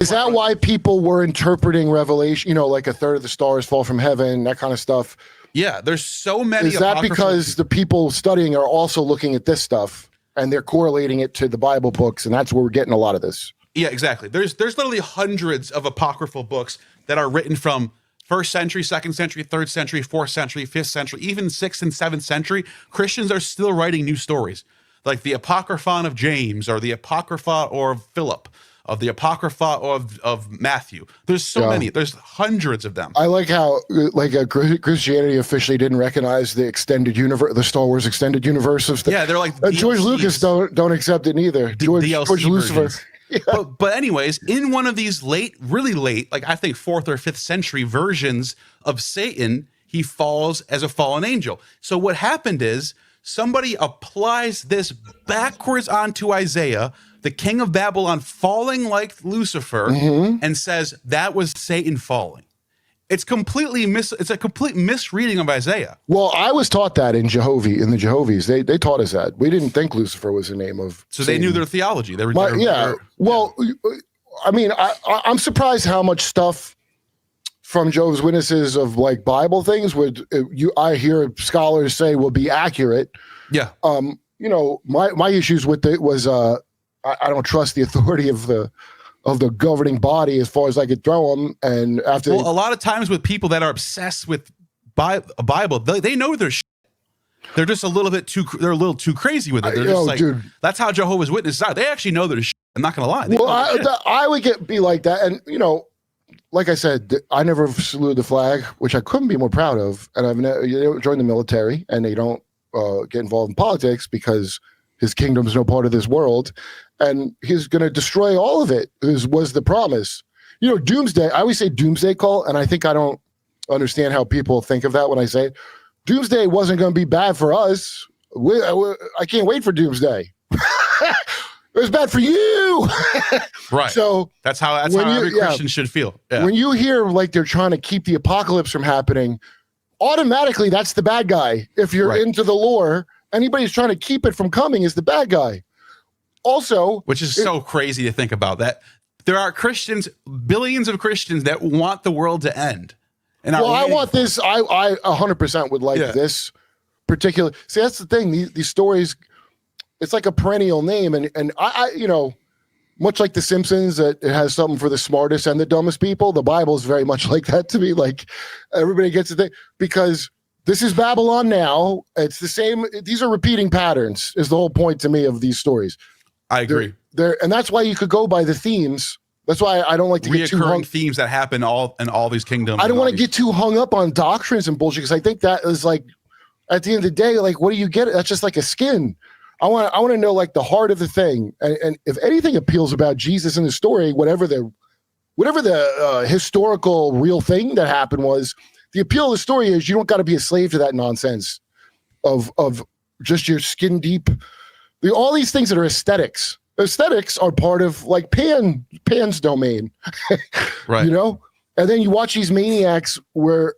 Is that why people were interpreting Revelation, you know, like a third of the stars fall from heaven, that kind of stuff? Yeah, there's so many. Is that because the people studying are also looking at this stuff and they're correlating it to the Bible books, and that's where we're getting a lot of this? Yeah, exactly. There's literally hundreds of apocryphal books that are written from 1st century, 2nd century, 3rd century, 4th century, 5th century, even 6th and 7th century. Christians are still writing new stories, like the Apocryphon of James, or the Apocrypha or Philip, of the Apocrypha of Matthew. There's so many. There's hundreds of them. I like how Christianity officially didn't recognize the extended universe, the Star Wars extended universe of stuff. Yeah, they're like George Lucas don't accept it neither. George Lucifer. Yeah. But anyways, in one of these really late, like I think 4th or 5th century versions of Satan, he falls as a fallen angel. So what happened is somebody applies this backwards onto Isaiah, the king of Babylon falling like Lucifer, and says that was Satan falling. It's a complete misreading of Isaiah. Well, I was taught that in the Jehovah's. They taught us that. We didn't think Lucifer was the name of So Satan. they knew their theology. Well, I mean, I'm surprised how much stuff from Jehovah's Witnesses of like Bible things I hear scholars say will be accurate. Yeah. You know, my issues with it was I don't trust the authority of the governing body as far as I could throw them. And after, a lot of times with people that are obsessed with Bible, they know their shit. They're just a little too crazy with it. They're just like, dude, that's how Jehovah's Witnesses are. They actually know their shit. I'm not gonna lie. Well, I would be like that, and you know, like I said, I never saluted the flag, which I couldn't be more proud of. And I've never joined the military, and they don't get involved in politics because his kingdom is no part of this world, and he's going to destroy all of it. Was the promise. You know, doomsday. I always say doomsday call, and I think I don't understand how people think of that when I say it. Doomsday wasn't going to be bad for us. I can't wait for doomsday. It was bad for you. Right. So that's how every Christian should feel. Yeah. When you hear like they're trying to keep the apocalypse from happening, automatically that's the bad guy. If you're into the lore, anybody who's trying to keep it from coming is the bad guy. Also, which is so crazy to think about, that there are Christians, billions of Christians that want the world to end. And I want this. I 100% would like this particular. See, that's the thing. These stories, it's like a perennial name, and I you know, much like The Simpsons, that it has something for the smartest and the dumbest people. The Bible is very much like that to me. Like everybody gets it because this is Babylon now. It's the same. These are repeating patterns. Is the whole point to me of these stories. I agree. And that's why you could go by the themes. That's why I don't like to get too hung. Themes that happen in all these kingdoms. I don't want to get too hung up on doctrines and bullshit, because I think that is like, at the end of the day, like, what do you get? That's just like a skin. I want to know like the heart of the thing, and if anything appeals about Jesus in the story, whatever the historical real thing that happened was, the appeal of the story is you don't got to be a slave to that nonsense of just your skin deep. All these things that are aesthetics. Aesthetics are part of like Pan's domain, right? You know, and then you watch these maniacs where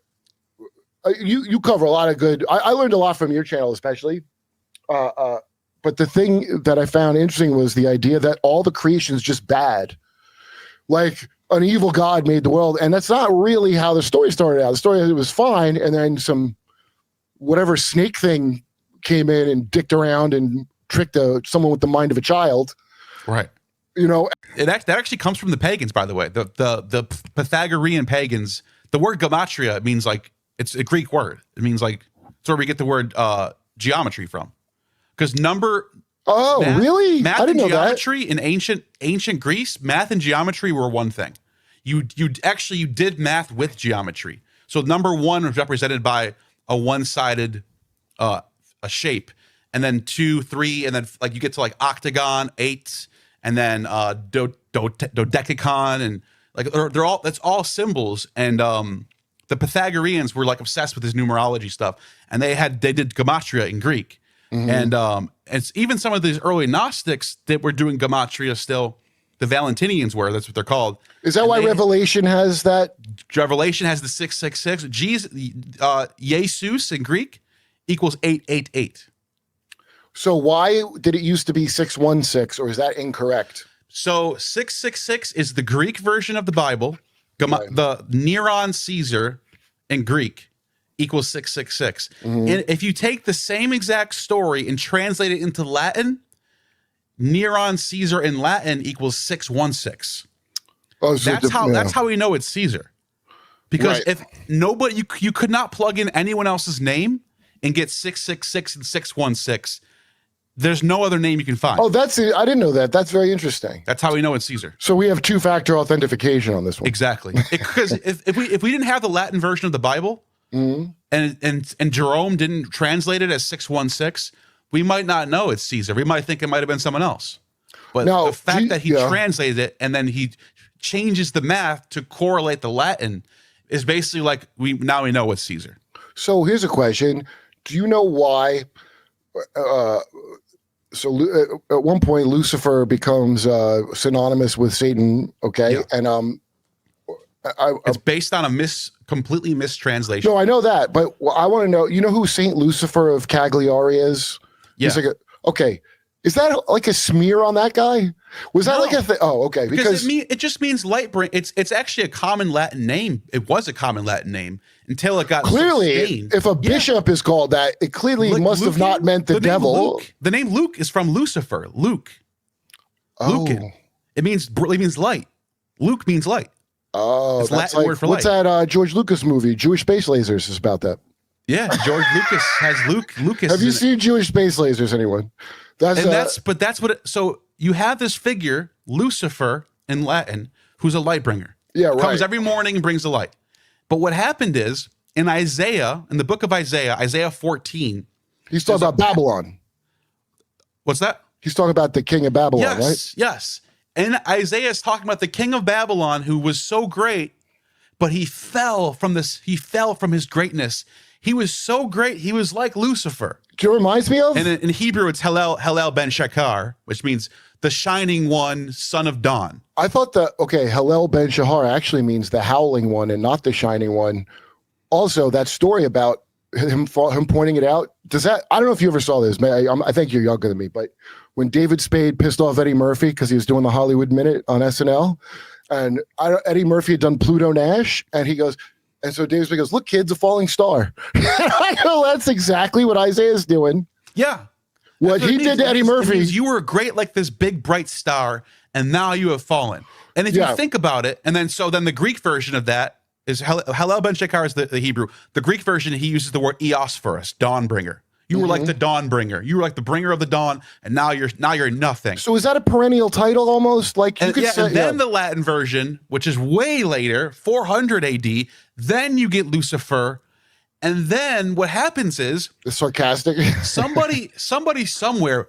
you cover a lot of good. I learned a lot from your channel, especially. But the thing that I found interesting was the idea that all the creation is just bad. Like an evil God made the world. And that's not really how the story started out. The story was fine. And then some whatever snake thing came in and dicked around and tricked someone with the mind of a child. Right. You know, that actually comes from the pagans, by the way. The Pythagorean pagans, the word gematria means like, it's a Greek word. It means like, it's where we get the word geometry from. Because really? Math I didn't know geometry that. In ancient Greece, math and geometry were one thing. You did math with geometry. So number one was represented by a one-sided a shape, and then 2, 3, and then like you get to like octagon, 8, and then dodecacon, and like that's all symbols. And the Pythagoreans were like obsessed with this numerology stuff, and they did gematria in Greek. Mm-hmm. And it's even some of these early Gnostics that were doing gematria still. The Valentinians were. That's what they're called. Is that why Revelation has that? Revelation has the 666. Jesus in Greek equals 888. So why did it used to be 616, or is that incorrect? So 666 is the Greek version of the Bible. Right. The Neron Caesar in Greek equals 666. And if you take the same exact story and translate it into Latin, Neron Caesar in Latin equals 616. Oh, so That's how we know it's Caesar. Because Right. if nobody, you could not plug in anyone else's name and get 666 and 616. There's no other name you can find. Oh, that's it. I didn't know that. That's very interesting. That's how we know it's Caesar. So we have two-factor authentication on this one. Exactly. Because if we didn't have the Latin version of the Bible, and Jerome didn't translate it as 616, we might not know it's Caesar. We might think it might have been someone else. But Now, the fact that he translated it and then he changes the math to correlate the Latin is basically like we know it's Caesar. So here's a question. Do you know why? At one point, Lucifer becomes synonymous with Satan. Okay, Yeah. and It's based on a completely mistranslation. no, I know that, but I want to know. You know who Saint Lucifer of Cagliari is? Yeah. He's like okay. Is that like a smear on that guy? Was that No. like a thing? Oh, okay. Because it just means light bring. It's actually a common Latin name. It was a common Latin name until it got clearly, sustained. if a bishop is called that, it clearly Like must have Lucan? not meant the name devil. Luke, the name Luke is from Lucifer. Luke. Oh. Lucan. It means light. Luke means light. Oh, It's that's Latin like word for what's light. that George Lucas movie? Jewish Space Lasers is about that. Yeah, George Lucas has Lucas. Have you in it. seen Jewish Space Lasers? Anyone? That's what. So you have this figure Lucifer in Latin, who's a light bringer. Yeah, right. Comes every morning and brings the light. But what happened is in Isaiah, in the book of Isaiah 14. He's talking about Babylon. What's that? He's talking about the king of Babylon, right? Yes. And Isaiah is talking about the king of Babylon who was so great, but he fell from his greatness. He was so great, he was like Lucifer. Do you know what it reminds me of? And in Hebrew, it's Hallel ben Shakar, which means the shining one, son of dawn. I thought Hallel ben Shahar actually means the howling one and not the shining one. Also, that story about him pointing it out, I don't know if you ever saw this, man. I think you're younger than me, but when David Spade pissed off Eddie Murphy because he was doing the Hollywood Minute on SNL, and Eddie Murphy had done Pluto Nash, and he goes, and so David Spade goes, "Look, kid's a falling star." I go, that's exactly what Isaiah's doing. Yeah. What he did to Eddie Murphy. It means you were great like this big bright star, and now you have fallen. And if you think about it, and then the Greek version of that is Hallel ben Shakar is the Hebrew. The Greek version, he uses the word eos for us, dawn bringer. You were like the dawn bringer. You were like the bringer of the dawn, and now you're nothing. So is that a perennial title almost? Like you could say, and then the Latin version, which is way later, 400 AD, then you get Lucifer. And then what happens is it's sarcastic. somebody somewhere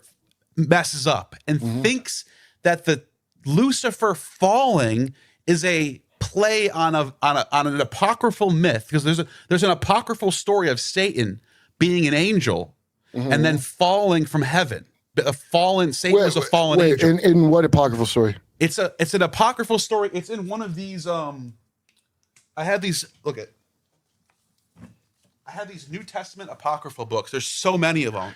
messes up and thinks that the Lucifer falling is a play on an apocryphal myth, because there's an apocryphal story of Satan being an angel and then falling from heaven. Satan was a fallen angel. In what apocryphal story? It's an apocryphal story. It's in one of these. I have these. Look at. I have these New Testament apocryphal books. There's so many of them.